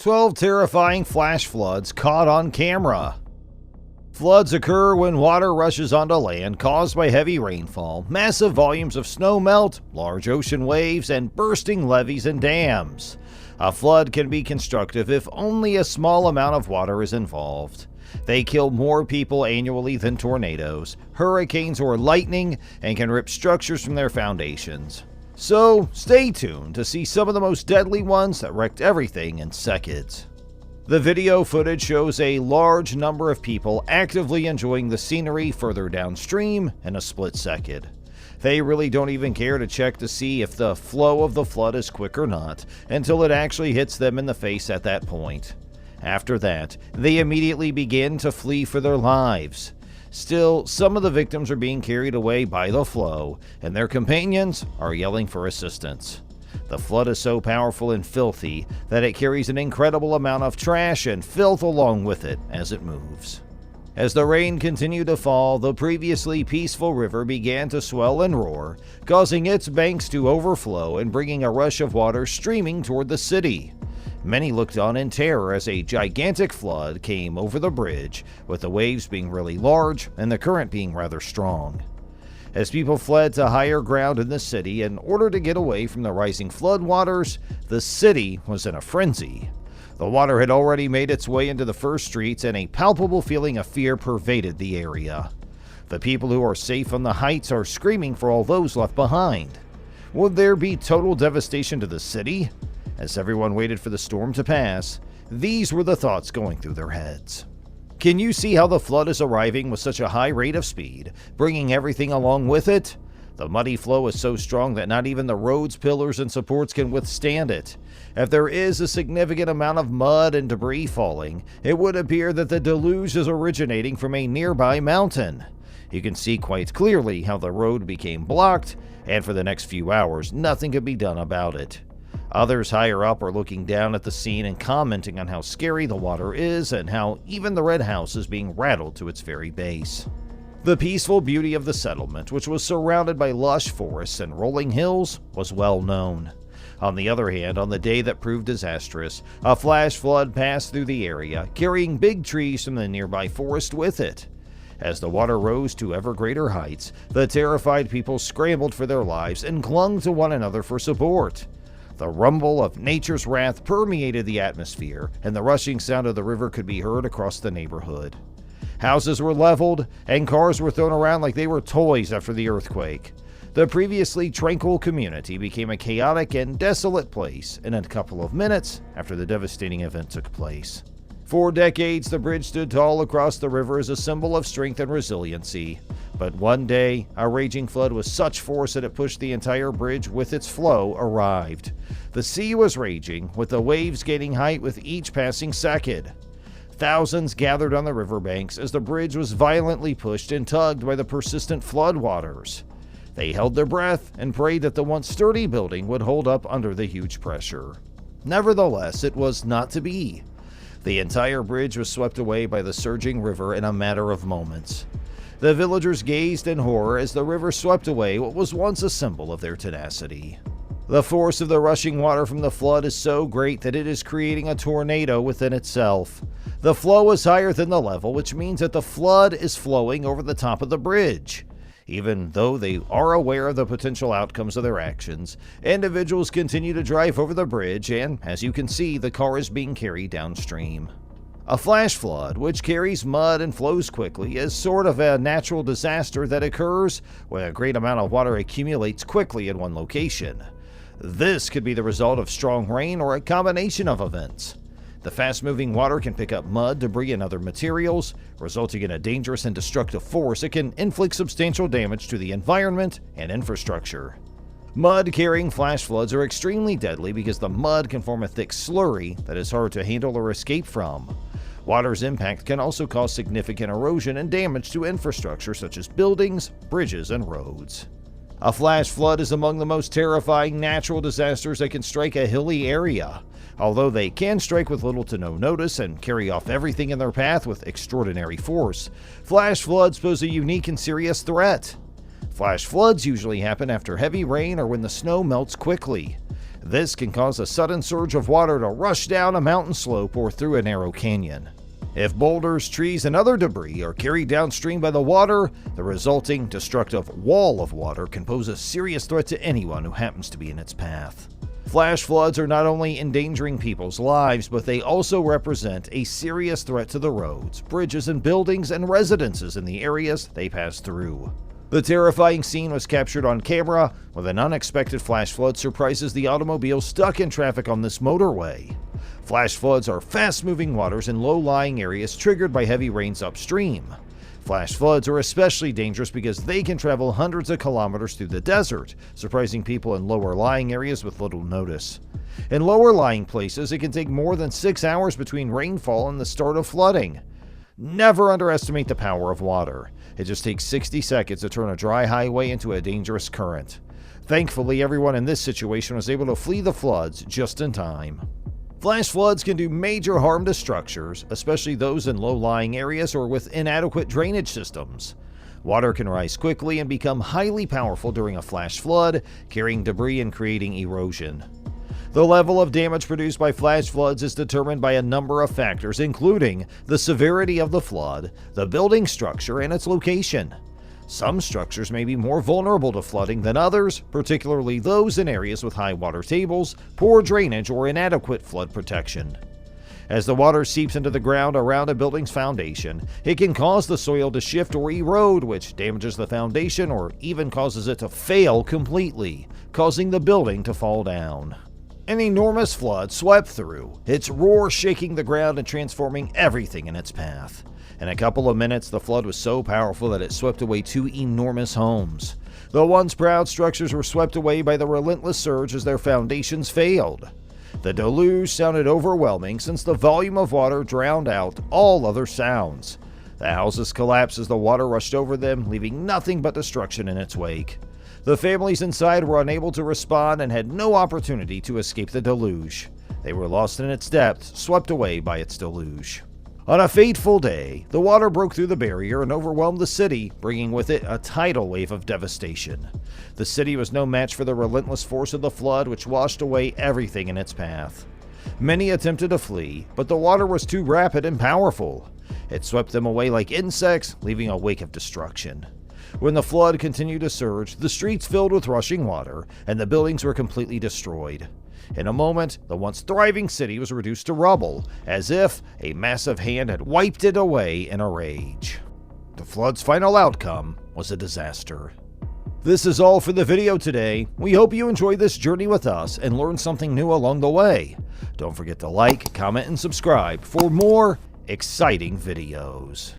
12 terrifying flash floods caught on camera. Floods occur when water rushes onto land caused by heavy rainfall, massive volumes of snow melt, large ocean waves, and bursting levees and dams. A flood can be constructive if only a small amount of water is involved. They kill more people annually than tornadoes, hurricanes, or lightning, and can rip structures from their foundations. So stay tuned to see some of the most deadly ones that wrecked everything in seconds. The video footage shows a large number of people actively enjoying the scenery further downstream in a split second. They really don't even care to check to see if the flow of the flood is quick or not until it actually hits them in the face at that point. After that, they immediately begin to flee for their lives. Still, some of the victims are being carried away by the flow, and their companions are yelling for assistance. The flood is so powerful and filthy that it carries an incredible amount of trash and filth along with it as it moves. As the rain continued to fall, the previously peaceful river began to swell and roar, causing its banks to overflow and bringing a rush of water streaming toward the city. Many looked on in terror as a gigantic flood came over the bridge, with the waves being really large and the current being rather strong. As people fled to higher ground in the city in order to get away from the rising flood waters, the city was in a frenzy. The water had already made its way into the first streets, and a palpable feeling of fear pervaded the area. The people who are safe on the heights are screaming for all those left behind. Would there be total devastation to the city? As everyone waited for the storm to pass, these were the thoughts going through their heads. Can you see how the flood is arriving with such a high rate of speed, bringing everything along with it? The muddy flow is so strong that not even the roads, pillars, and supports can withstand it. If there is a significant amount of mud and debris falling, it would appear that the deluge is originating from a nearby mountain. You can see quite clearly how the road became blocked, and for the next few hours, nothing could be done about it. Others higher up are looking down at the scene and commenting on how scary the water is and how even the red house is being rattled to its very base. The peaceful beauty of the settlement, which was surrounded by lush forests and rolling hills, was well known. On the other hand, on the day that proved disastrous, a flash flood passed through the area, carrying big trees from the nearby forest with it. As the water rose to ever greater heights, the terrified people scrambled for their lives and clung to one another for support. The rumble of nature's wrath permeated the atmosphere, and the rushing sound of the river could be heard across the neighborhood. Houses were leveled, and cars were thrown around like they were toys after the earthquake. The previously tranquil community became a chaotic and desolate place in a couple of minutes after the devastating event took place. For decades, the bridge stood tall across the river as a symbol of strength and resiliency. But one day, a raging flood with such force that it pushed the entire bridge with its flow arrived. The sea was raging, with the waves gaining height with each passing second. Thousands gathered on the riverbanks as the bridge was violently pushed and tugged by the persistent floodwaters. They held their breath and prayed that the once sturdy building would hold up under the huge pressure. Nevertheless, it was not to be. The entire bridge was swept away by the surging river in a matter of moments. The villagers gazed in horror as the river swept away what was once a symbol of their tenacity. The force of the rushing water from the flood is so great that it is creating a tornado within itself. The flow is higher than the level, which means that the flood is flowing over the top of the bridge. Even though they are aware of the potential outcomes of their actions, individuals continue to drive over the bridge, and as you can see, the car is being carried downstream. A flash flood, which carries mud and flows quickly, is sort of a natural disaster that occurs when a great amount of water accumulates quickly in one location. This could be the result of strong rain or a combination of events. The fast-moving water can pick up mud, debris, and other materials, resulting in a dangerous and destructive force that can inflict substantial damage to the environment and infrastructure. Mud-carrying flash floods are extremely deadly because the mud can form a thick slurry that is hard to handle or escape from. Water's impact can also cause significant erosion and damage to infrastructure such as buildings, bridges, and roads. A flash flood is among the most terrifying natural disasters that can strike a hilly area. Although they can strike with little to no notice and carry off everything in their path with extraordinary force, flash floods pose a unique and serious threat. Flash floods usually happen after heavy rain or when the snow melts quickly. This can cause a sudden surge of water to rush down a mountain slope or through a narrow canyon. If boulders, trees, and other debris are carried downstream by the water, the resulting destructive wall of water can pose a serious threat to anyone who happens to be in its path. Flash floods are not only endangering people's lives, but they also represent a serious threat to the roads, bridges, and buildings and residences in the areas they pass through. The terrifying scene was captured on camera when an unexpected flash flood surprises the automobile stuck in traffic on this motorway. Flash floods are fast-moving waters in low-lying areas triggered by heavy rains upstream. Flash floods are especially dangerous because they can travel hundreds of kilometers through the desert, surprising people in lower-lying areas with little notice. In lower-lying places, it can take more than 6 hours between rainfall and the start of flooding. Never underestimate the power of water. It just takes 60 seconds to turn a dry highway into a dangerous current. Thankfully, everyone in this situation was able to flee the floods just in time. Flash floods can do major harm to structures, especially those in low-lying areas or with inadequate drainage systems. Water can rise quickly and become highly powerful during a flash flood, carrying debris and creating erosion. The level of damage produced by flash floods is determined by a number of factors, including the severity of the flood, the building structure, and its location. Some structures may be more vulnerable to flooding than others, particularly those in areas with high water tables, poor drainage, or inadequate flood protection. As the water seeps into the ground around a building's foundation, it can cause the soil to shift or erode, which damages the foundation or even causes it to fail completely, causing the building to fall down. An enormous flood swept through, its roar shaking the ground and transforming everything in its path. In a couple of minutes, the flood was so powerful that it swept away 2 enormous homes. The once proud structures were swept away by the relentless surge as their foundations failed. The deluge sounded overwhelming since the volume of water drowned out all other sounds. The houses collapsed as the water rushed over them, leaving nothing but destruction in its wake. The families inside were unable to respond and had no opportunity to escape the deluge. They were lost in its depths, swept away by its deluge. On a fateful day, the water broke through the barrier and overwhelmed the city, bringing with it a tidal wave of devastation. The city was no match for the relentless force of the flood, which washed away everything in its path. Many attempted to flee, but the water was too rapid and powerful. It swept them away like insects, leaving a wake of destruction. When the flood continued to surge, the streets filled with rushing water, and the buildings were completely destroyed. In a moment, the once thriving city was reduced to rubble, as if a massive hand had wiped it away in a rage. The flood's final outcome was a disaster. This is all for the video today. We hope you enjoyed this journey with us and learned something new along the way. Don't forget to like, comment, and subscribe for more exciting videos.